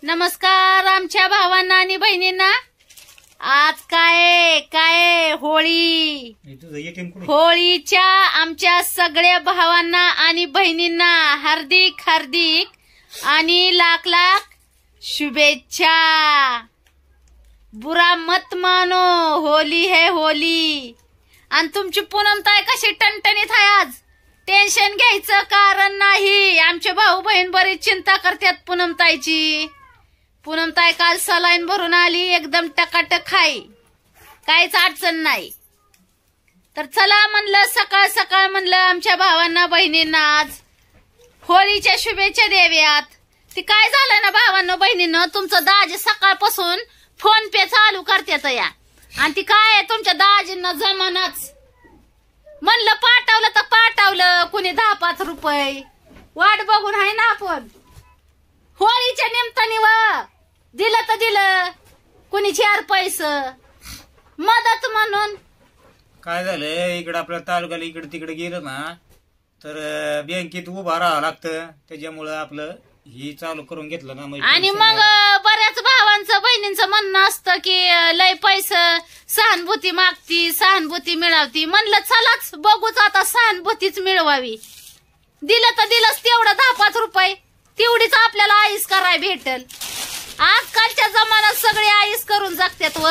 नमस्कार आमच्या भावांना आणि बहिणींना. आज काय होळी. होळीच्या आमच्या सगळ्या भावांना आणि बहिणींना हार्दिक हार्दिक आणि लाख लाख शुभेच्छा. बुरा मत मानो, होली है होली. आणि तुमची पूनमताई कशी टणटणीत आहे आज. टेन्शन घ्यायचं कारण नाही. आमचे भाऊ बहीण बरीच चिंता करतात पूनमताईची. पूनमताई काल सलाईन भरून आली, एकदम टकाटक आहे, काहीच अडचण नाही. तर चला म्हणलं सकाळ सकाळ म्हणलं आमच्या भावांना बहिणींना आज होळीच्या शुभेच्छा द्याव्यात. ती काय झालं ना भावांना बहिणींना, तुमचं दाजी सकाळपासून फोन पे चालू करतात या. आणि ती काय तुमच्या दाजींना जमानाच. म्हणलं पाठवलं तर पाठवलं, कुणी 10-5 रुपये वाट बघून आहे ना आपण. होळीच्या निमित्ताने दिलं तर दिलं, कुणी 4 पैसे मदत म्हणून. काय झालं इकडे आपल्या तालुक्याला इकडे तिकडे गेलं ना तर बँकेत उभा राहावं लागतं. त्याच्यामुळं आपलं ही चालू करून घेतलं ना. आणि मग बऱ्याच भावांचं बहिणींचं म्हणणं असतं की लय पैसे सहानुभूती मागती, सहानुभूती मिळवती. म्हणलं चलाच बघूच आता सहानुभूतीच मिळवावी. दिलं तर दिलंच तेवढं 10-5 रुपये, तेवढीच आपल्याला आईस कराय भेटल. आजकालच्या जमान्यात सगळे आईस करून जगतात व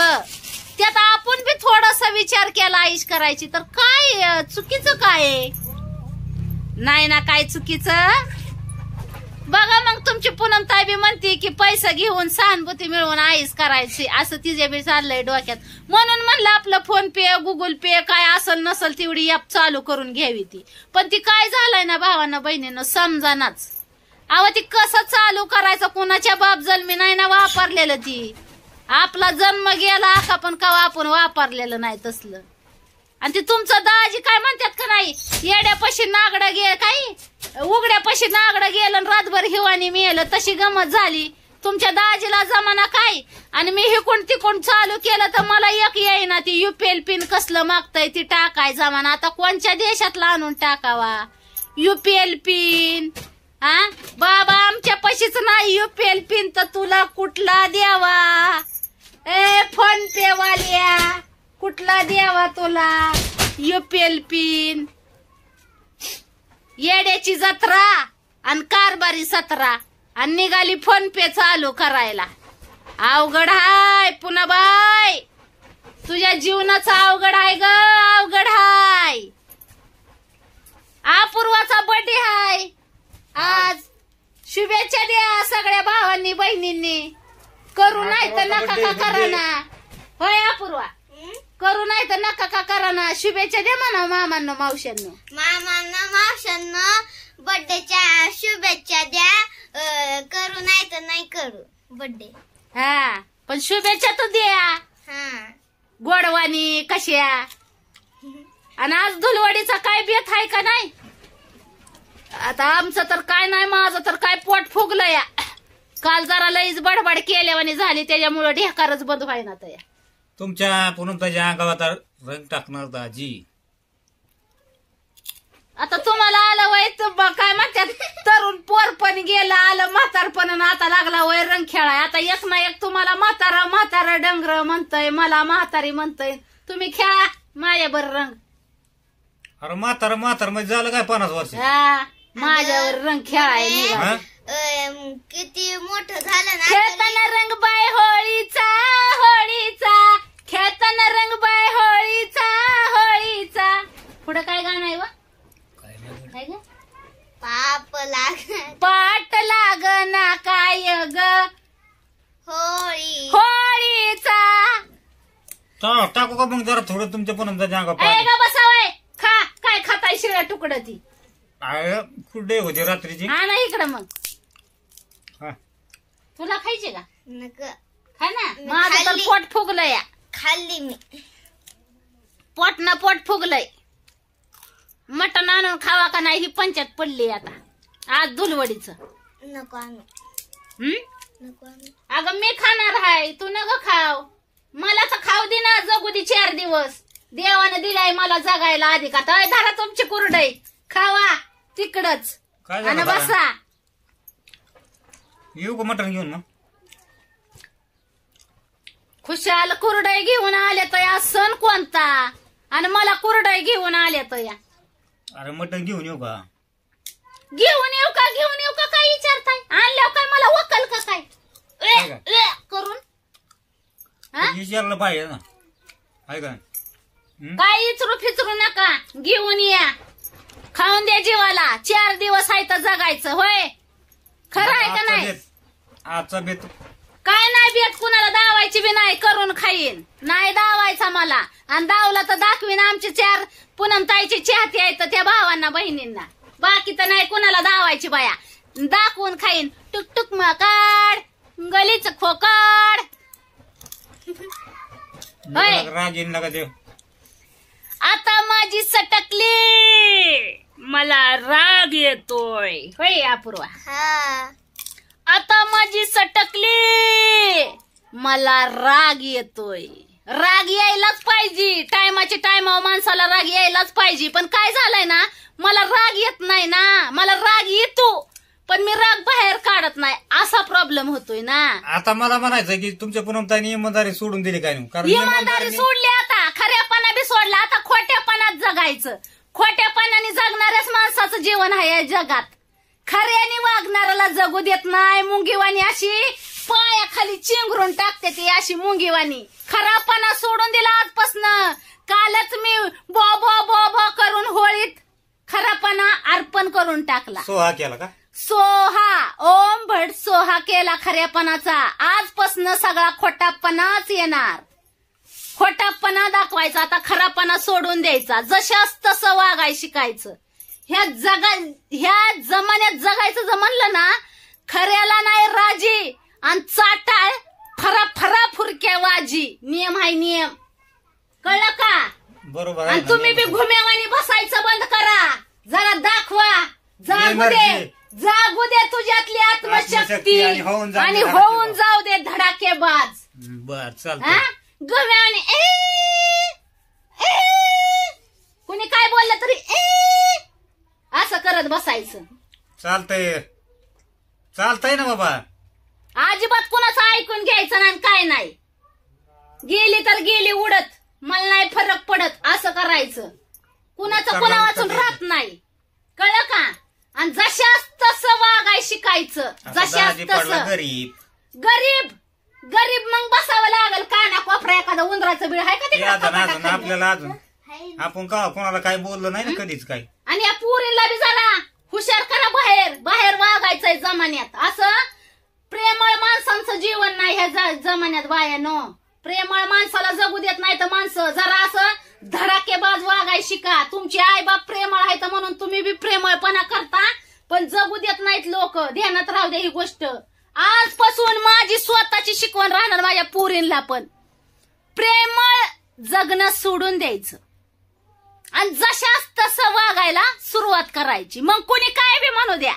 त्यात आपण बी थोडासा विचार केला आईस करायची तर काय चुकीचं काय नाही ना. काय चुकीचं बघा. मग तुमची पूनमताई बी म्हणते की पैसा घेऊन सहानुभूती मिळवून आईस करायची, असं तिचे बी चाललंय डोक्यात. म्हणून म्हणलं आपलं फोन पे गुगल पे काय असल नसल तेवढी ऍप चालू करून घ्यावी ती. पण ती काय झालंय ना भावांना बहिणीनं समजानाच. अहो ती कसं चालू करायचं, कुणाच्या बाप जन्मी नाही ना वापरलेलं. ती आपला जन्म गेला का पण कवा आपण वापरलेलं नाही तसलं. आणि ती तुमचं दाजी काय म्हणतात का नाही, येड्यापाशी नागडं गे काही उघड्यापाशी नागडं गेलं आणि रातभर हिवानी मिळालं, तशी गमत झाली. तुमच्या दाजीला जमाना काय. आणि मी हिकून तिकून चालू केलं तर मला एक येईना. ती युपीएल पिन कसलं मागतय ती टाकाय जमाना. आता कोणत्या देशातला आणून टाकावा युपीएल पिन. हा बाबा आमच्या पशीच नाही युपीएल पिन तर तुला कुठला द्यावा. फोन पे वाल्या कुठला द्यावा तुला युपीएल पिन. येड्याची जत्रा आणि कारभारी 17 आणि निघाली फोन पे चालू करायला. अवघड हाय पुन्हा बाय, तुझ्या जीवनाचा अवघड आहे ग, अवघड हाय. अपूर्वाचा बर्थडे हाय आज. शुभेच्छा द्या सगळ्या भावांनी बहिणींनी. करू नाही तर नका का करा ना. होय अपूर्वा, करू नाही तर नका का करा ना. शुभेच्छा द्या म्हणा मामांना मावशांना बर्थडेच्या शुभेच्छा द्या. करू नाही तर नाही करू बर्थडे. हा पण शुभेच्छा तर द्या. हा गोडवानी कशा. आणि आज धुलवडीचा काय बेत आहे का नाही. आता आमचं तर काय नाही, माझं तर काय पोट फुगलं या. काल जरा लईच बडबड केल्यावानी झाली त्याच्यामुळे ढेकारच बंद व्हायना तया. तुमच्या पूनमताईच्या अंगावर रंग टाकणार दाजी. आता तुम्हाला आलं वय काय म्हणतात, तरुण पोर पण गेलं, आलं म्हातारपण, आता लागला वय रंग खेळाय. आता एक ना एक तुम्हाला म्हातारा डंगर म्हणतय, मला म्हातारी म्हणतय. तुम्ही खेळा माझ्यावर रंग. अरे म्हातारा म्हणजे झालं काय 50 वर्ष. हा माझ्यावर रंग खेळाय निघा. किती मोठं झालं ना. खेळताना रंग बाय होळीचा होळीचा, खेळताना रंग बाय होळीचा होळीचा. पुढं काय गाणं आहे व काय ग. पाट लागना काय ग होळी होळीचा. टाकू का मग जरा थोडं तुमच्या पूनमताईच्या अंगावर. का बसावय खा. काय खाताय शिळ्या तुकडं ती कुठे होती रात्रीची. हा ना इकडं मग तुला खायचे का. नका खा ना. माझं तर पोट फुगलंय या. खाल्ली मी. पोट ना पोट फुगलंय. मटण आणून खावा का नाही ही पंचायत पडली आता आज धुलवडीचं. नको आणू. नको आणू. अगं मी खाणार आहे, तू नग खाव. मला तर खाऊ दे ना, जगू दे 4 दिवस. देवाने दिलाय मला जगायला अधिक. आता धरा तुमची कुरडई खावा तिकडच आणि बसा. येऊ का मटण घेऊन मग. खुशाल कुरडई घेऊन आले तर या सण कोणता आणि मला कुरडई घेऊन आले तर या अरे मटण घेऊन येऊ का? घेऊन येऊ का काय विचारताय? आणल्यावर काय मला वकल का काय काय काय? करून हा? विचारलं पाहिजे ना, आहे का? काय इचरू फिचरू नका, घेऊन या, खाऊन द्या जीवाला. 4 दिवस आहे तर जगायचं. होय, खरं आहे का नाही? आजचा बेत काय नाही बेत कुणाला दावायची बी नाही, करून खाईन. नाही दावायचा मला, आणि दावला तर दाखवीन. आमची 4 पूनमताईची चाहती आहेत त्या भावांना बहिणींना. बाकी तर नाही कुणाला दावायची बाया, दाखवून खाईन. टुकटुक मकाड, गलीच खोकाड. होय, रागीन नका देव. आता माझी सटकली, मला राग येतोय. होय अपूर्वा, हा. आता माझी सटकली, मला राग येतोय. राग यायलाच पाहिजे, टायमाची टायमावर माणसाला राग यायलाच पाहिजे. पण काय झालंय ना, मला राग येत नाही ना. मला राग येतो पण मी राग बाहेर काढत नाही, असा प्रॉब्लेम होतोय ना. आता मला म्हणायचं की तुमच्या पूनमताईने इमानदारी सोडून दिली काय नाही? कारण इमानदारी सोडली, आता खऱ्यापणा बी सोडला. आता खोट्यापणात जगायचं. खोट्यापणाने जगणाऱ्याच माणसाचं जीवन आहे या जगात. खऱ्याने वागणाऱ्याला जगू देत नाही. मुंगीवाणी अशी पायाखाली चिंगरून टाकते ती, अशी मुंगीवाणी. खरापणा सोडून दिला आजपासनं. कालच मी बो बो बो बो करून होळीत खरापणा अर्पण करून टाकला. सोहा केला का? सोहा, ओम भट सोहा केला खऱ्यापणाचा. आजपासनं सगळा खोटापणाच येणार. खोटापणा दाखवायचा, आता खरापणा सोडून द्यायचा. जशाच तसं वागाय शिकायचं. ह्या जमान्यात जगायचं जर म्हणलं ना, खऱ्याला नाही राजी आणि चाटाळ फरा फरा फुरक्या वाजी. नियम आहे नियम, कळलं का? बरोबर आहे आणि ना, तुम्ही बी घुमेवानी बसायचं बंद करा. जरा दाखवा, जागू दे, जागू दे तुझ्यातली आत्मशक्ती आणि होऊन जाऊ दे धडाकेबाज. बर चालतंय. घुमेवानी कुणी काय बोललं तरी असं करत बसायचं. चालतंय ना बाबा. अजिबात कुणाचं ऐकून घ्यायचं नाही, काय नाही. गेली तर गेली उडत, मला नाही फरक पडत, असं करायचं. कुणाचं कुणा वाचून राहत नाही, कळलं का? आणि जशाच तसं वागाय शिकायचं. जशाच तसं. गरीब मग बसावं लागल काना कोपरा. एखादं उंदराचं बिळ आहे का तिकडे? आपल्याला अजून आपण का कोणाला काय बोललो नाही ना कधीच काय. आणि या पुरीला बी जरा हुशार करा. बाहेर वागायचंय जमान्यात. असं प्रेमळ माणसांचं जीवन नाही ह्या जमान्यात बायानो. प्रेमळ माणसाला जगू देत नाही तर माणसं जरा असं धडाकेबाज वागाय शिका. तुमची आई बाप प्रेमळ आहेत म्हणून तुम्ही बी प्रेमळपणा करता, पण जगू देत नाहीत लोक. ध्यानात राहू दे ही गोष्ट. आजपासून माझी स्वतःची शिकवण राहणार माझ्या पुरींना पण. प्रेमळ जगणं सोडून द्यायचं आणि जशाच तसं वागायला सुरुवात करायची. मग कुणी काय बी म्हणू द्या,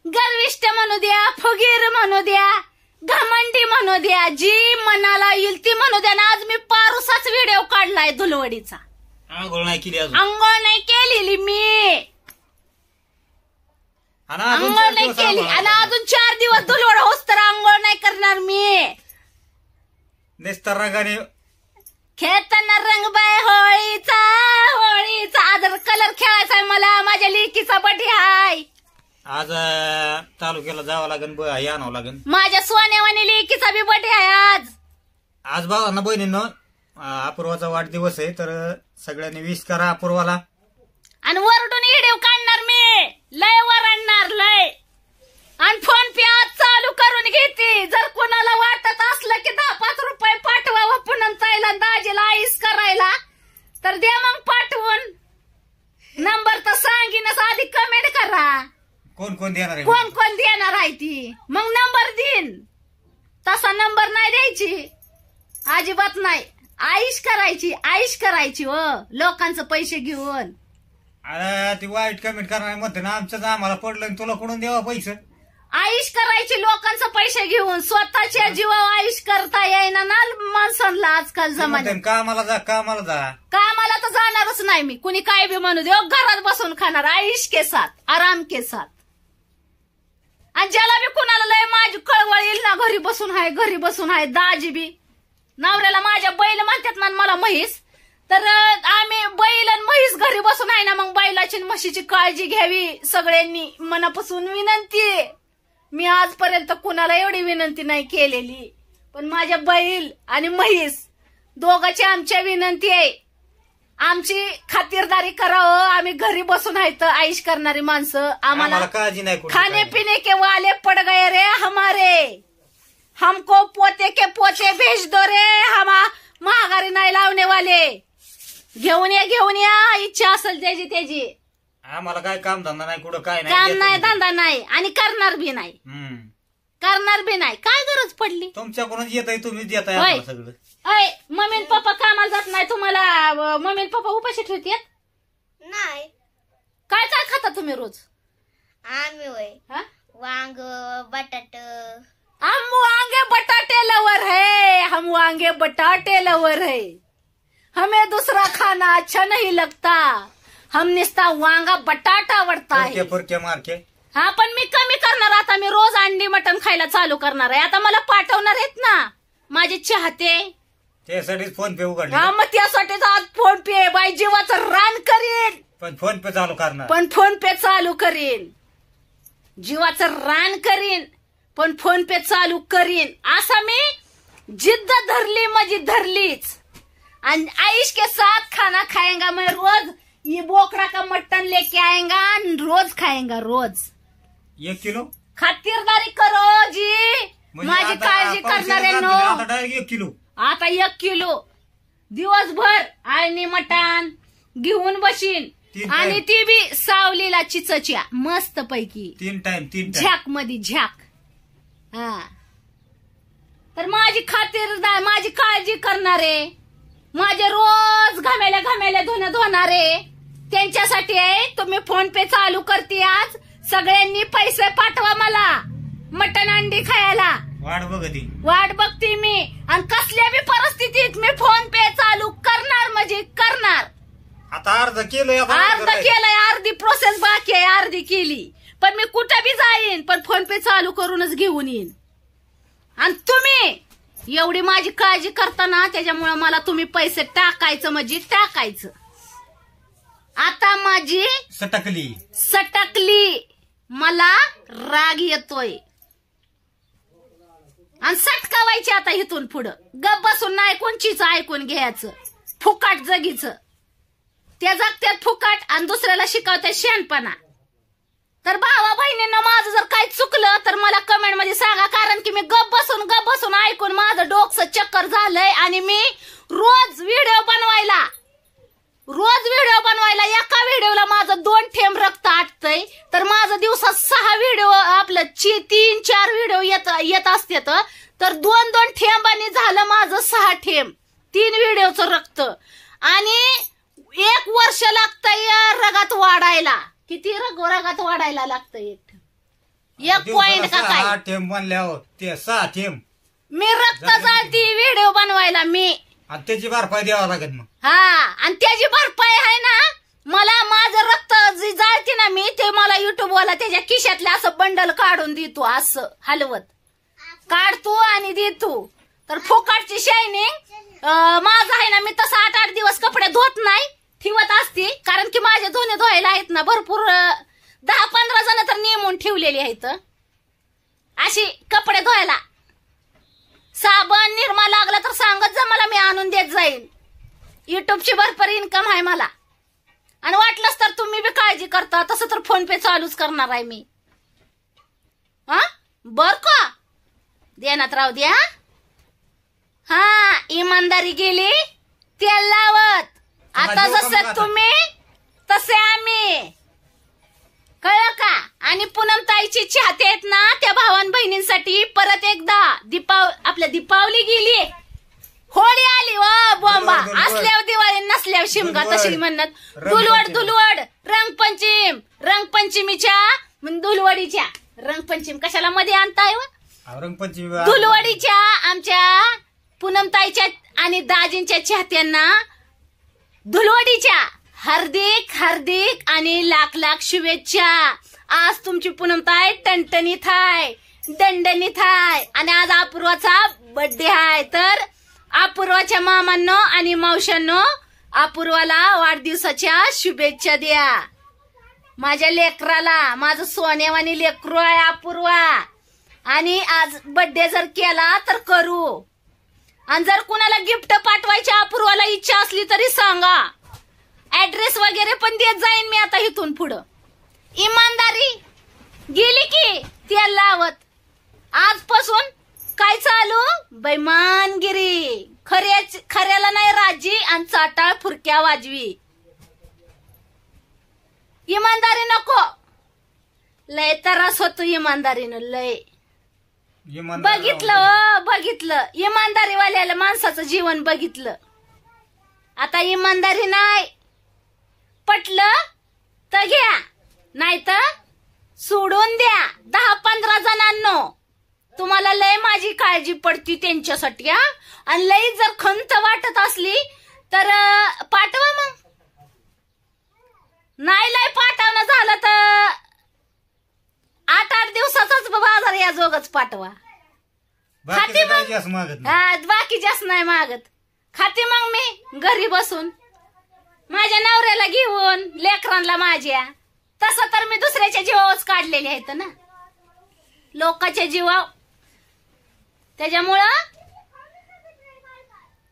गर्विष्ठ म्हणू द्या, फुगीर म्हणू द्या, घमंडी म्हणू द्या, जी मनाला येईल ती म्हणू द्या. ना आज मी पारुसाच व्हिडिओ काढलाय धुलवडीचा. आंघोळ नाही केली अजून. आंघोळ नाही केलेली मी, आंघोळ नाही केली. आणि अजून 4 दिवस धुलवड होस तर आंघोळ नाही करणार मी. नेस्तर रंगाने खेळताना रंग बाय होळीचा. आज कलर खेळायचा मला. माझ्या लेकीचा बर्थडे हाय. आज तालुक्याला जावं लागेल, हे आणावं लागेल. माझ्या सोन्यावानी लेकीचा बी बर्थडे आहे आज. भावांना बहिणींनो, अपूर्वाचा वाढदिवस आहे, तर सगळ्यांनी विश करा अपूर्वाला. आणि वरडून व्हिडिओ काढणार मी, लय वरडणार लय. आणि फोन पे आज चालू करून घेते. जर कोणाला वाटत असलं की 10-5 रुपये पाठवावं पूनमताईला दाजीला आईस करायला, तर द्या मग पाठवून. नंबर तर सांगीनच, आधी कमेंट करा. कोण कोण देणार आहे? कोण कोण देणार आहे ती, मग नंबर देईन. तसा नंबर नाही द्यायची, अजिबात नाही. आईश करायची हो, लोकांचं पैसे घेऊन. अरे ती वाईट कमेंट करणार म्हणते ना, आमचं आम्हाला पडलं, तुला कुठून द्यावा पैसे? आईश करायची लोकांचं पैसे घेऊन. स्वतःच्या जीवावर आईश करता येईना ना माणसांना आजकाल जमान्यात. कामाला जा. कामाला तर जाणारच नाही मी. कुणी काय बी म्हणू दे, घरात बसून खाणार आईश के साथ, आराम के साथ. आणि ज्याला बी कुणाला लय माझी कळवळ येईल ना, घरी बसून हाय दाजी बी नवऱ्याला माझ्या बैल म्हणतात ना मला म्हैस, तर आम्ही बैल आणि म्हैस घरी बसून आहे ना, मग बैलाची म्हशीची काळजी घ्यावी सगळ्यांनी. मनापासून विनंती आहे. मी आजपर्यंत कुणाला एवढी विनंती नाही केलेली, पण माझ्या बैल आणि म्हैस दोघांची आमच्या विनंती आहे. आमची खातिरदारी करावं. आम्ही घरी बसून आहेत आईश करणारी माणसं. आम्हाला काळजी नाही कुठे खाने पीने के वाले पड़ गए रे हमारे, हमको पोते के पोते भेज दो रे, हम महागारी नाही लावणे वाले. घेऊन या इच्छा असेल त्याची. आम्हाला काय काम धंदा नाही कुठं काय काम नाही धंदा नाही आणि करणार बी नाही. काय गरज पडली? तुमच्याकडूनच येत आहे, तुम्हीच येत आहे सगळं. अय मम्मी पप्पा कामाला जात नाही तुम्हाला? मम्मी पप्पा उपाशी ठेवतात नाही. काय काय खाता तुम्ही रोज? आम्ही होय वांग बटाट. हम वांगे बटाटे लवर है, हम वांगे बटाटे लवर है. हमें दूसरा खाना अच्छा नहीं लगता, हम निस्ता वांगा बटाटा आवडता है. फुरके मारके. हा पण मी कमी करणार आता. मी रोज अंडी मटण खायला चालू करणार आहे आता. मला पाठवणार आहेत ना माझे चाहते, त्यासाठीच फोन पे उघडले. हा मग त्यासाठीच आज फोन पे. बाई जीवाचं रान करीन पण फोन पे चालू करणार. पण फोन पे चालू करीन. जीवाचं रान करीन पण फोन पे चालू करीन. असा मी जिद्द धरली म्हणजे धरलीच. आणि आईश के साथ खाना खाएगा मैं रोज. ये बोकड़ा का मटन लेके आएगा, रोज खाएगा रोज. 1 किलो खातिरदारी करो जी. माझी काळजी करणाऱ्यांनो. 1 किलो आता 1 किलो दिवसभर आणि मटण घेऊन बशीन. आणि ती बी सावलीला चिचच्या मस्त पैकी 3 टाइम झॅक मध्ये झॅक. हा तर माझी खातिरदार, माझी काळजी करणारे, माझे रोज घामेल्या धुणं धुणारे, त्यांच्यासाठी आहे. तुम्ही फोन पे चालू करते आज. सगळ्यांनी पैसे पाठवा मला मटण अंडी खायला. वाट बघते मी. आणि कसल्या बी परिस्थितीत मी फोन पे चालू करणार म्हणजे करणार. आता अर्ध केलंय. अर्धी प्रोसेस बाकी आहे, अर्धी केली. पण मी कुठं बी जाईन पण फोन पे चालू करूनच घेऊन येईन. आणि तुम्ही एवढी माझी काळजी करता ना, त्याच्यामुळे मला तुम्ही पैसे टाकायचं म्हणजे टाकायचं. आता माझी सटकली मला राग येतोय आणि सटकावायची आता इथून पुढं. गप बसून नाही कोणचीच ऐकून घ्यायचं. फुकाट जगीचं. त्या जगत्यात फुकाट आणि दुसऱ्याला शिकवतात शहाणपणा. तर भावा बहिणींना माझं जर काही चुकलं तर मला कमेंट मध्ये सांगा. कारण की मी गप बसून ऐकून माझं डोकं चक्कर झालंय. आणि मी रोज व्हिडिओ बनवायला एका व्हिडिओला माझं 2 थेंब रक्त आटतंय. तर माझं दिवसात 6 व्हिडिओ आपलं 3-4 व्हिडिओ येत असते. तर 2-2 थेंबांनी झालं माझं 6 थेंब 3 व्हिडिओचं रक्त. आणि 1 वर्ष लागतंय रगात वाढायला. किती रगात वाढायला लागतंय? 1 पॉइंट का काय? थेंब बनल्यावर ते 6 थेंब मी रक्त जाळती व्हिडिओ बनवायला मी. आणि त्याची भरपाई द्यावा लागत मग. हा आणि त्याची भरपाई आहे ना. मला माझं रक्त जी जाळते ना मी, ते मला युट्यूबवाला त्याच्या खिशातले असं बंडल काढून देतो. असं हलवत काढतो आणि देतो. तर फुकाटची शायनिंग माझं आहे ना. मी तसं 8-8 दिवस कपडे धुत नाही, ठेवत असते. कारण की माझे धुणे धुवायला आहेत ना भरपूर 10-15 जण तर नेमून ठेवलेली आहेत अशी कपडे धुवायला. साबण निरमा लागला तर सांगत जा मला, मी आणून देत जाईल. युट्यूबची भरपूर इन्कम आहे मला. आणि वाटलंच तर तुम्ही बी काळजी करता तसं तर फोन पे चालूच करणार आहे मी. हा बर का? देण्यात राहू द्या. हा इमानदारी गेली तेल लावत. आता जसं तुम्ही तसे आम्ही. कळलं का? आणि पूनमताईची चाहते आहेत ना, त्या भावान बहिणींसाठी परत एकदा आपल्या दीपावली गेली, होळी आली. वा बॉम्बा. असल्यावर दिवाळी नसल्यावर शिमगा तशी म्हणत. दुलवड रंगपंचमीच्या दुलवडीच्या रंगपंचमी कशाला मध्ये आणताय? दुलवडीच्या आमच्या पूनमताईच्या आणि दाजींच्या चाहत्यांना दुलवडीच्या हार्दिक आणि लाख शुभेच्छा. आज तुमची पूनमताई टणटणीत आहे, दणदणीत आहे. आणि आज अपूर्वाचा बर्थडे आहे. तर अपूर्वाच्या मामांनो आणि मावशांनो, अपूर्वाला वाढदिवसाच्या शुभेच्छा द्या. माझ्या लेकराला, माझं सोन्यावानी लेकरू आहे अपूर्वा, आणि आज बर्थडे जर केला तर करू. आणि जर कुणाला गिफ्ट पाठवायची अपूर्वाला इच्छा असली तरी सांगा. ऍड्रेस वगैरे पण देत जाईन मी आता इथून पुढं. इमानदारी गेली की तेल लावत. आजपासून काय चालू? बैमानगिरी. खऱ्याला नाही राजी आणि चाटाळ फुरक्या वाजवी. इमानदारी नको. लय त्रास होतो इमानदारीनं, लय. बघितलं इमानदारीवाल्याला माणसाचं जीवन बघितलं. आता इमानदारी नाही. पटलं तर घ्या, नाही तर सोडून द्या. 10-15 जणांनो, तुम्हाला लय माझी काळजी पडती त्यांच्यासाठी. आणि लय जर खंत वाटत असली तर पाठवा. मग नाही लय पाठवणं झालं तर 8-8 दिवसाचाच बाजार या जोगच पाठवा. खाते मग. बाकी जास्त नाही मागत. खाते मग मी घरी बसून माझ्या नवऱ्याला घेऊन, लेकरांना माझ्या. तसं तर मी दुसऱ्याच्या जीवावरच काढलेले आहेत ना, लोकांच्या जीवाव. त्याच्यामुळं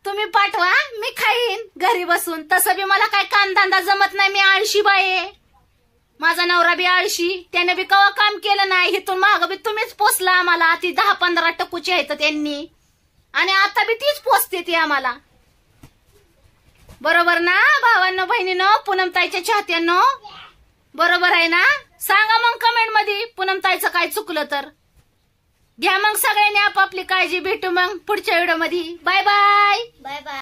तुम्ही पाठवा, मी खाईन घरी बसून. तसं बी मला काय कामधंदा जमत नाही. मी आळशी बाई आहे. माझा नवरा बी आळशी. त्याने बी कवा काम केलं नाही. इथून माग बी तुम्हीच पोचला आम्हाला. ती 10-15 टक्कूची आहेत त्यांनी, आणि आता बी तीच पोचते ती आम्हाला. बरोबर ना भावांनो, बहिणीनो, पूनमताईच्या चाहत्यांनो? बरोबर आहे ना? सांगा मग कमेंट मध्ये पूनमताईचं काय चुकलं तर. घ्या मग सगळ्यांनी आपापली काळजी. भेटू मग पुढच्या व्हिडिओ मध्ये. Bye bye. Bye bye.